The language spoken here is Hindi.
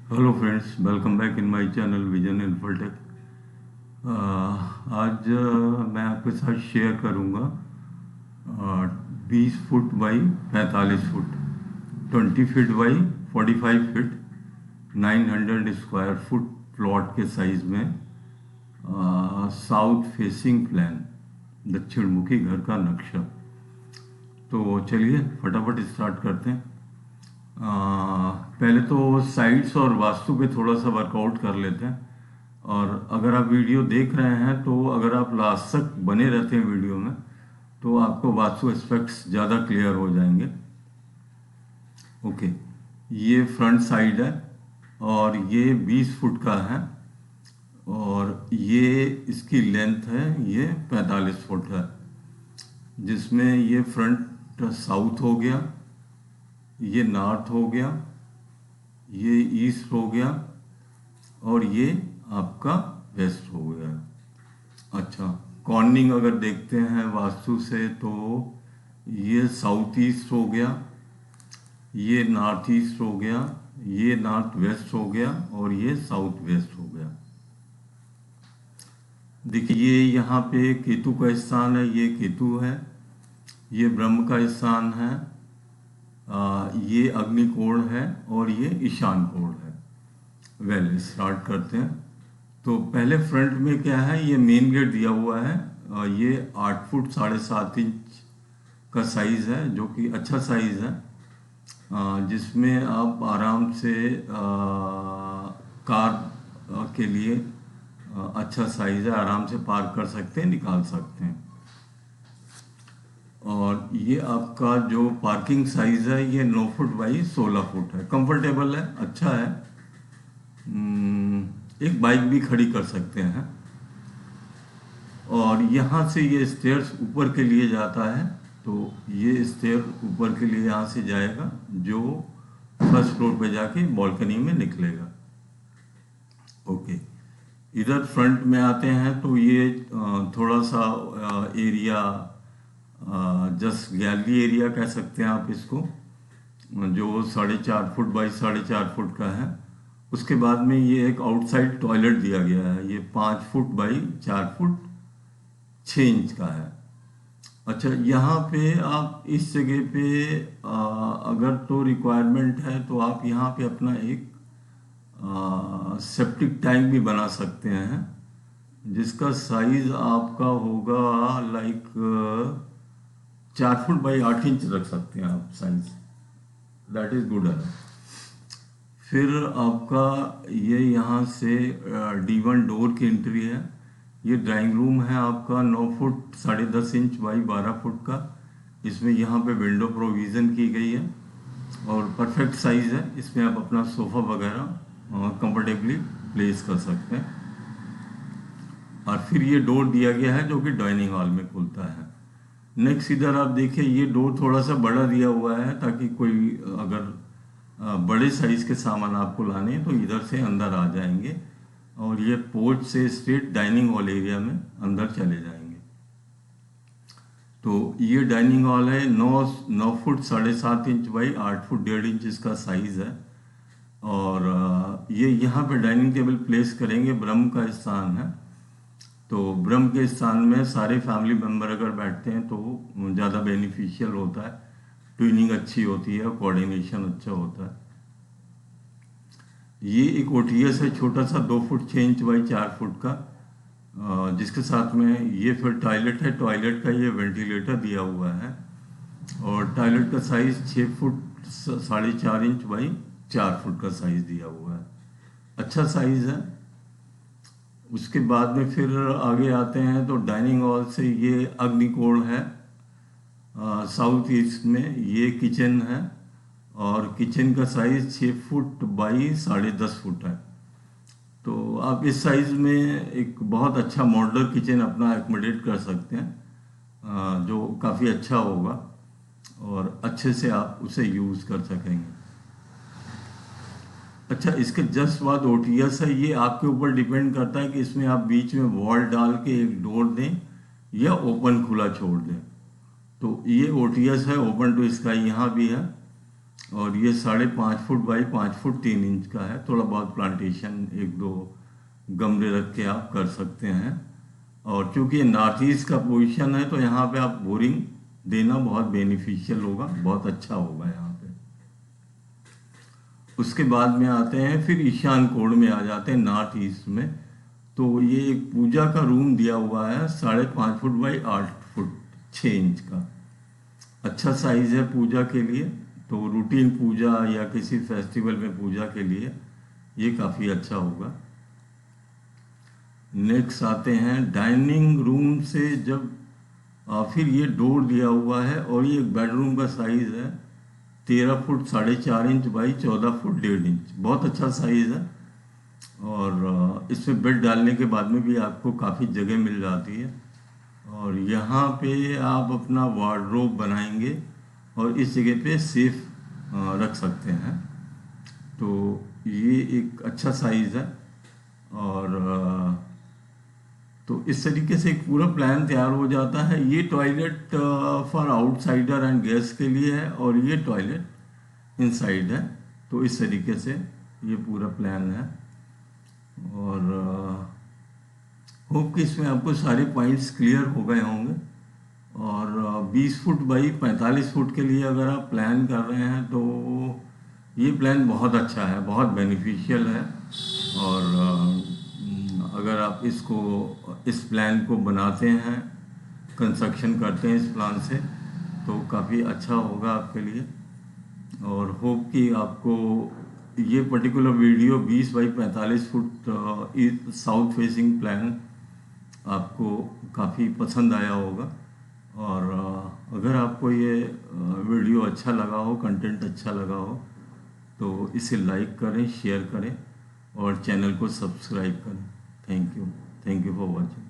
Hello friends, welcome back in my channel vision infotech. आज मैं आपके साथ शेयर करूंगा 20 foot by 45 foot, 20 feet by 45 feet, 900 square foot plot के साइज में साउथ फेसिंग प्लान, दक्षिण मुखी घर का नक्शा। तो चलिए फटाफट स्टार्ट करते हैं। पहले तो साइट्स और वास्तु पे थोड़ा सा वर्कआउट कर लेते हैं। और अगर आप वीडियो देख रहे हैं तो अगर आप लास्ट तक बने रहते हैं वीडियो में तो आपको वास्तु एस्पेक्ट्स ज़्यादा क्लियर हो जाएंगे। ओके, ये फ्रंट साइड है और ये 20 फुट का है और ये इसकी लेंथ है, ये 45 फुट है, जिसमें ये फ्रंट साउथ हो गया, ये नॉर्थ हो गया, ये ईस्ट हो गया और ये आपका वेस्ट हो गया। अच्छा, कॉर्निंग अगर देखते हैं वास्तु से तो ये साउथ ईस्ट हो गया, ये नॉर्थ ईस्ट हो गया, ये नॉर्थ वेस्ट हो गया और ये साउथ वेस्ट हो गया। देखिए ये यहाँ पे केतु का स्थान है, ये केतु है, ये ब्रह्म का स्थान है, ये अग्निकोण है और ये ईशान कोण है। वेल, स्टार्ट करते हैं। तो पहले फ्रंट में क्या है, ये मेन गेट दिया हुआ है, ये 8 फुट 7.5 इंच का साइज है, जो कि अच्छा साइज है, जिसमें आप आराम से कार के लिए अच्छा साइज है, आराम से पार्क कर सकते हैं, निकाल सकते हैं। और ये आपका जो पार्किंग साइज है ये 9 फुट बाई 16 फुट है, कंफर्टेबल है, अच्छा है। एक बाइक भी खड़ी कर सकते हैं। और यहाँ से ये स्टेयर्स ऊपर के लिए जाता है, तो ये स्टेयर ऊपर के लिए यहाँ से जाएगा, जो फर्स्ट फ्लोर पे जाके बालकनी में निकलेगा। ओके, इधर फ्रंट में आते हैं तो ये थोड़ा सा एरिया, जस्ट गैलरी एरिया कह सकते हैं आप इसको, जो 4.5 फुट बाई 4.5 फुट का है। उसके बाद में ये एक आउटसाइड टॉयलेट दिया गया है, ये 5 फुट बाई 4 फुट 6 इंच का है। अच्छा, यहाँ पे आप इस जगह पे अगर तो रिक्वायरमेंट है तो आप यहाँ पे अपना एक सेप्टिक टैंक भी बना सकते हैं, जिसका साइज आपका होगा लाइक 4 फुट बाई 8 इंच रख सकते हैं आप साइज, दैट इज गुड है। फिर आपका ये यहाँ से D1 डोर की एंट्री है, ये ड्राइंग रूम है आपका 9 फुट 10.5 इंच बाई 12 फुट का। इसमें यहाँ पे विंडो प्रोविज़न की गई है और परफेक्ट साइज़ है, इसमें आप अपना सोफ़ा वगैरह कंफर्टेबली प्लेस कर सकते हैं। और फिर ये डोर दिया गया है जो कि डाइनिंग हॉल में खुलता है। नेक्स्ट इधर आप देखिए, ये डोर थोड़ा सा बड़ा दिया हुआ है ताकि कोई अगर बड़े साइज के सामान आपको लाने हैं तो इधर से अंदर आ जाएंगे और ये पोर्च से स्ट्रेट डाइनिंग हॉल एरिया में अंदर चले जाएंगे। तो ये डाइनिंग हॉल है, 9 foot 7.5 inch by 8 foot 1.5 inch इसका साइज है। और ये यहाँ पे डाइनिंग टेबल प्लेस करेंगे, ब्रह्म का स्थान है, तो ब्रह्म के स्थान में सारे फैमिली मेम्बर अगर बैठते हैं तो ज़्यादा बेनिफिशियल होता है, ट्यूनिंग अच्छी होती है, कोऑर्डिनेशन अच्छा होता है। ये एक ओटीएस है छोटा सा, 2 फुट 6 इंच बाई 4 फुट का, जिसके साथ में ये फिर टॉयलेट है, टॉयलेट का ये वेंटिलेटर दिया हुआ है और टॉयलेट का size 6 foot 4.5 inch by 4 foot का साइज दिया हुआ है, अच्छा साइज है। उसके बाद में फिर आगे आते हैं तो डाइनिंग हॉल से ये अग्निकोण है, साउथ ईस्ट में ये किचन है और किचन का साइज 6 फुट बाई 10.5 फुट है। तो आप इस साइज में एक बहुत अच्छा मॉड्यूलर किचन अपना एकोमोडेट कर सकते हैं, जो काफ़ी अच्छा होगा और अच्छे से आप उसे यूज़ कर सकेंगे। अच्छा, इसके जस्ट बाद ओटीएस है, ये आपके ऊपर डिपेंड करता है कि इसमें आप बीच में वॉल डाल के एक डोर दें या ओपन खुला छोड़ दें। तो ये ओटीएस है, ओपन टू स्काई यहाँ भी है और ये 5.5 फुट बाई 5 फुट 3 इंच का है। थोड़ा बहुत प्लांटेशन 1-2 गमले रख के आप कर सकते हैं। और चूंकि ये नॉर्थ ईस्ट का पोजीशन है तो यहाँ पे आप बोरिंग देना बहुत बेनिफिशियल होगा, बहुत अच्छा होगा यहाँ पे। उसके बाद में आते हैं फिर ईशान कोण में आ जाते हैं, नॉर्थ ईस्ट में। तो ये एक पूजा का रूम दिया हुआ है 5.5 फुट बाई 8 फुट 6 इंच का। अच्छा साइज है पूजा के लिए, तो रूटीन पूजा या किसी फेस्टिवल में पूजा के लिए ये काफ़ी अच्छा होगा। नेक्स्ट आते हैं डाइनिंग रूम से। जब फिर ये डोर दिया हुआ है और ये एक बेडरूम का साइज है 13 foot 4.5 inch by 14 foot 1.5 inch. बहुत अच्छा साइज है। और इसमें बेड डालने के बाद में भी आपको काफ़ी जगह मिल जाती है। और यहाँ पे आप अपना वार्डरोब बनाएंगे और इस जगह पे सेफ रख सकते हैं। तो ये एक अच्छा साइज़ है। और तो इस तरीके से एक पूरा प्लान तैयार हो जाता है। ये toilet for outsider and guest के लिए है और ये टॉयलेट इनसाइड है। तो इस तरीके से ये पूरा प्लान है। और होप कि इसमें आपको सारे पॉइंट्स क्लियर हो गए होंगे। और 20 फुट बाई 45 फुट के लिए अगर आप प्लान कर रहे हैं तो ये प्लान बहुत अच्छा है, बहुत बेनिफिशियल है। और अगर आप इस प्लान को बनाते हैं, कंस्ट्रक्शन करते हैं इस प्लान से, तो काफ़ी अच्छा होगा आपके लिए। और होप कि आपको ये particular video 20 by 45 foot south facing plan आपको काफ़ी पसंद आया होगा। और अगर आपको ये वीडियो अच्छा लगा हो, कंटेंट अच्छा लगा हो, तो इसे लाइक करें, शेयर करें और चैनल को सब्सक्राइब करें। Thank you for watching.